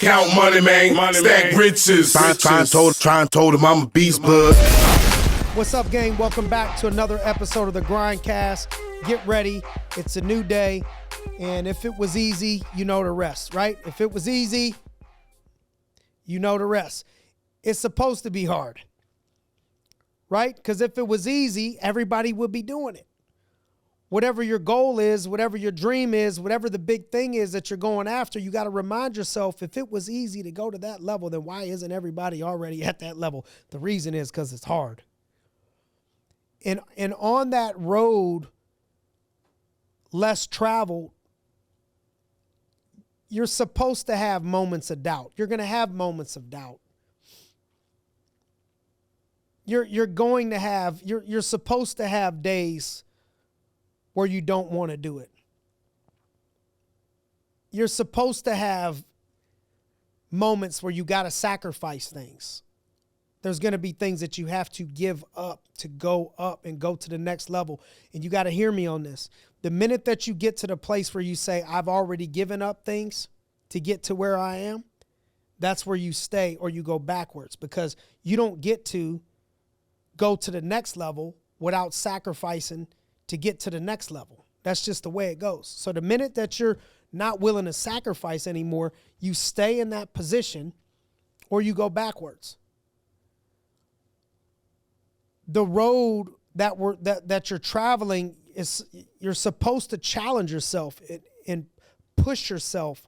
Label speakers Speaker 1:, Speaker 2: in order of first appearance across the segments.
Speaker 1: Count money, man. Stack riches. Try and told him I'm a beast, bud.
Speaker 2: What's up, gang? Welcome back to another episode of the GRINDcast. Get ready. It's a new day. And if it was easy, you know the rest, right? If it was easy, you know the rest. It's supposed to be hard, right? Because if it was easy, everybody would be doing it. Whatever your goal is, whatever your dream is, whatever the big thing is that you're going after, you got to remind yourself, if it was easy to go to that level, then why isn't everybody already at that level? The reason is because it's hard. And on that road, less traveled, you're supposed to have moments of doubt. You're going to have moments of doubt. You're supposed to have days where you don't want to do it. You're supposed to have moments where you got to sacrifice things. There's going to be things that you have to give up to go up and go to the next level. And you got to hear me on this. The minute that you get to the place where you say, I've already given up things to get to where I am, that's where you stay or you go backwards, because you don't get to go to the next level without sacrificing to get to the next level. That's just the way it goes. So the minute that you're not willing to sacrifice anymore, you stay in that position or you go backwards. The road that you're traveling is, you're supposed to challenge yourself and push yourself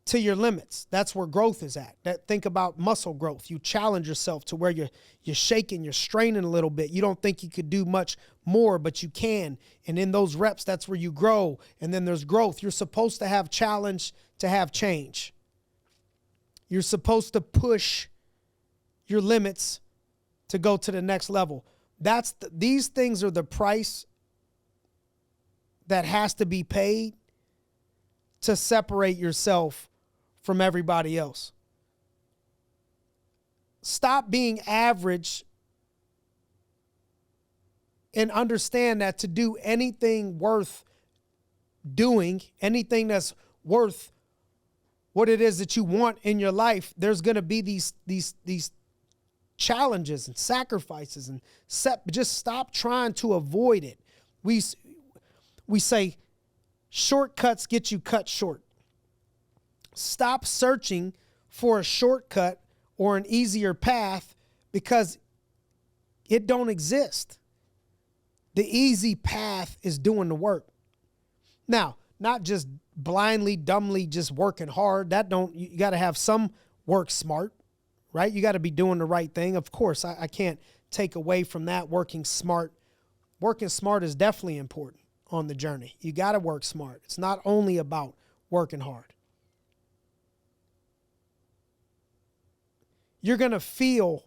Speaker 2: to your limits. That's where growth is at. Think about muscle growth. You challenge yourself to where you're shaking, you're straining a little bit. You don't think you could do much more, but you can. And in those reps, that's where you grow. And then there's growth. You're supposed to have challenge to have change. You're supposed to push your limits to go to the next level. These things are the price that has to be paid to separate yourself from everybody else. Stop being average and understand that to do anything worth doing, anything that's worth what it is that you want in your life, there's going to be these challenges and sacrifices, and just stop trying to avoid it. We say shortcuts get you cut short. Stop searching for a shortcut or an easier path, because it don't exist. The easy path is doing the work. Now, not just blindly, dumbly, just working hard. You got to have some work smart, right? You got to be doing the right thing. Of course, I can't take away from that. Working smart is definitely important on the journey. You got to work smart. It's not only about working hard. You're going to feel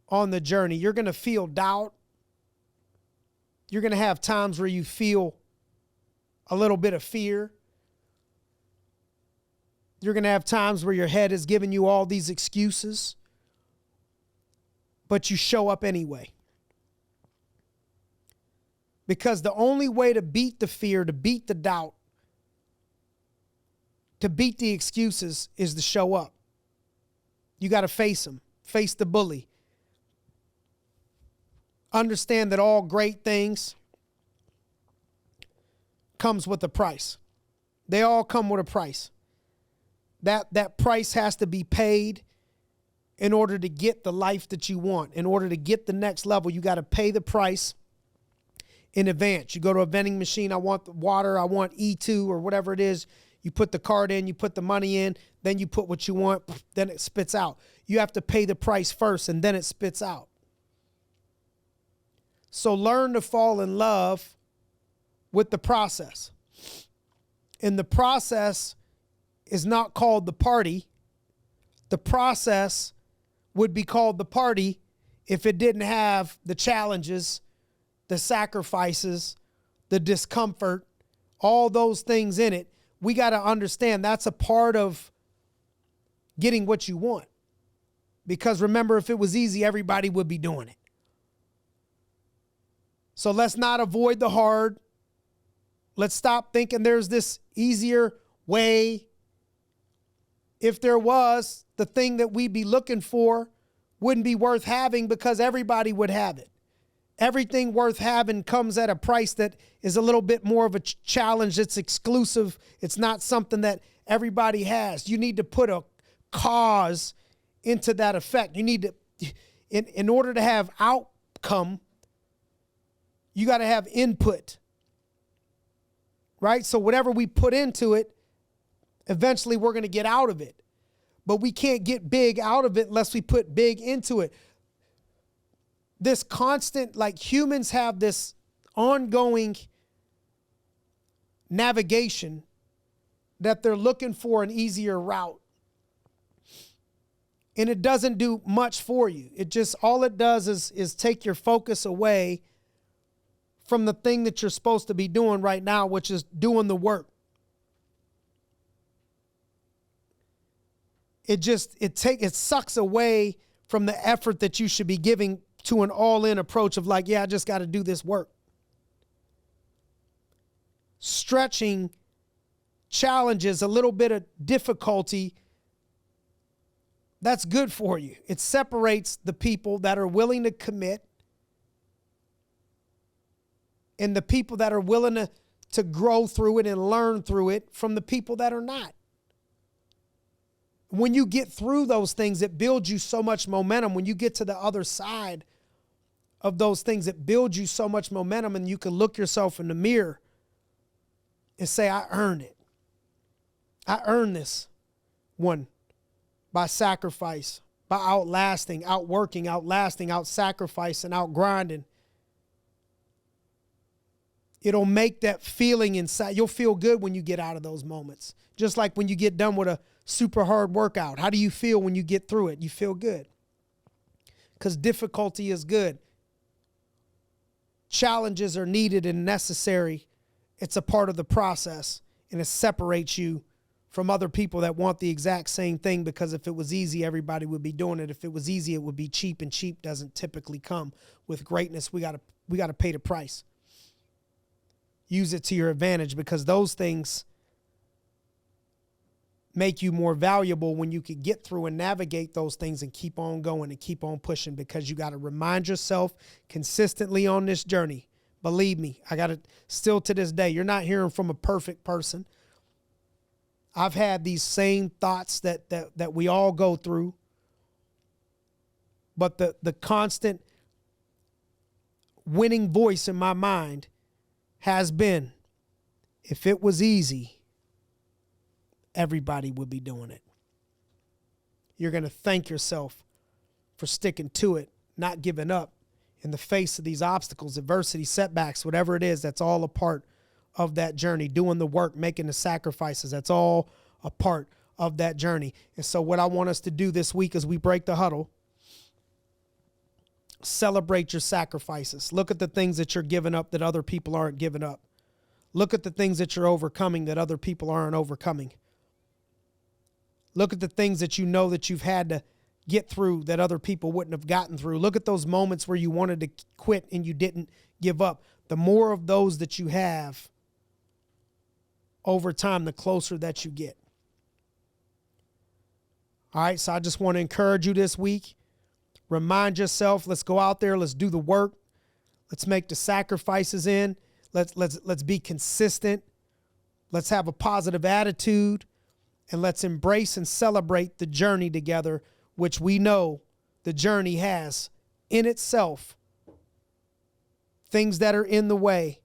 Speaker 2: on the journey, you're going to feel doubt. You're going to have times where you feel a little bit of fear. You're going to have times where your head is giving you all these excuses, but you show up anyway. Because the only way to beat the fear, to beat the doubt, to beat the excuses is to show up. You got to face them, face the bully. Understand that all great things comes with a price. They all come with a price. That price has to be paid in order to get the life that you want. In order to get the next level, you got to pay the price in advance. You go to a vending machine, I want the water, I want E2 or whatever it is. You put the card in, you put the money in, then you put what you want, then it spits out. You have to pay the price first, and then it spits out. So learn to fall in love with the process. And the process is not called the party. The process would be called the party if it didn't have the challenges, the sacrifices, the discomfort, all those things in it. We got to understand that's a part of getting what you want. Because remember, if it was easy, everybody would be doing it. So let's not avoid the hard. Let's stop thinking there's this easier way if there was, the thing that we'd be looking for wouldn't be worth having because everybody would have it. Everything worth having comes at a price that is a little bit more of a challenge. It's exclusive. It's not something that everybody has. You need to put a cause into that effect. You need to, in order to have outcome, you got to have input, right? So whatever we put into it, eventually we're going to get out of it. But we can't get big out of it unless we put big into it. This constant, like humans have this ongoing navigation that they're looking for an easier route. And it doesn't do much for you. It just, all it does is take your focus away from the thing that you're supposed to be doing right now, which is doing the work. It sucks away from the effort that you should be giving to an all-in approach of like, yeah, I just got to do this work. Stretching challenges, a little bit of difficulty, that's good for you. It separates the people that are willing to commit and the people that are willing to grow through it and learn through it from the people that are not. When you get through those things, it builds you so much momentum. When you get to the other side of those things, it builds you so much momentum, and you can look yourself in the mirror and say, I earned it. I earned this one by sacrifice, by outlasting, outworking, outlasting, out-sacrificing, out-grinding. It'll make that feeling inside. You'll feel good when you get out of those moments. Just like when you get done with a super hard workout. How do you feel when you get through it? You feel good. Because difficulty is good. Challenges are needed and necessary. It's a part of the process, and it separates you from other people that want the exact same thing, because if it was easy, everybody would be doing it. If it was easy, it would be cheap, and cheap doesn't typically come with greatness. We got to pay the price. Use it to your advantage, because those things make you more valuable when you could get through and navigate those things and keep on going and keep on pushing, because you got to remind yourself consistently on this journey. Believe me, I got it still to this day. You're not hearing from a perfect person. I've had these same thoughts that we all go through, but the constant winning voice in my mind has been, if it was easy, everybody would be doing it. You're going to thank yourself for sticking to it, not giving up in the face of these obstacles, adversity, setbacks, whatever it is. That's all a part of that journey. Doing the work, making the sacrifices, that's all a part of that journey. And so what I want us to do this week as we break the huddle, celebrate your sacrifices. Look at the things that you're giving up that other people aren't giving up. Look at the things that you're overcoming that other people aren't overcoming. Look at the things that you know that you've had to get through that other people wouldn't have gotten through. Look at those moments where you wanted to quit and you didn't give up. The more of those that you have over time, the closer that you get. All right, so I just want to encourage you this week. Remind yourself, let's go out there, let's do the work. Let's make the sacrifices in. Let's be consistent. Let's have a positive attitude. And let's embrace and celebrate the journey together, which we know the journey has in itself things that are in the way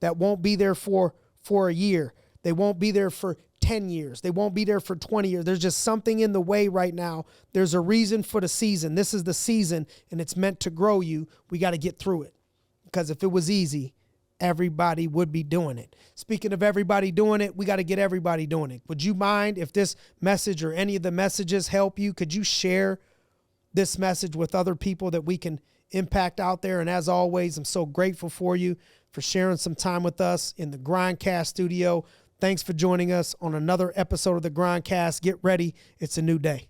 Speaker 2: that won't be there for a year. They won't be there for 10 years. They won't be there for 20 years. There's just something in the way right now. There's a reason for the season. This is the season, and it's meant to grow you. We got to get through it, because if it was easy, everybody would be doing it. Speaking of everybody doing it, we got to get everybody doing it. Would you mind if this message or any of the messages help you? Could you share this message with other people that we can impact out there? And as always, I'm so grateful for you for sharing some time with us in the GRINDcast studio. Thanks for joining us on another episode of the GRINDcast. Get ready. It's a new day.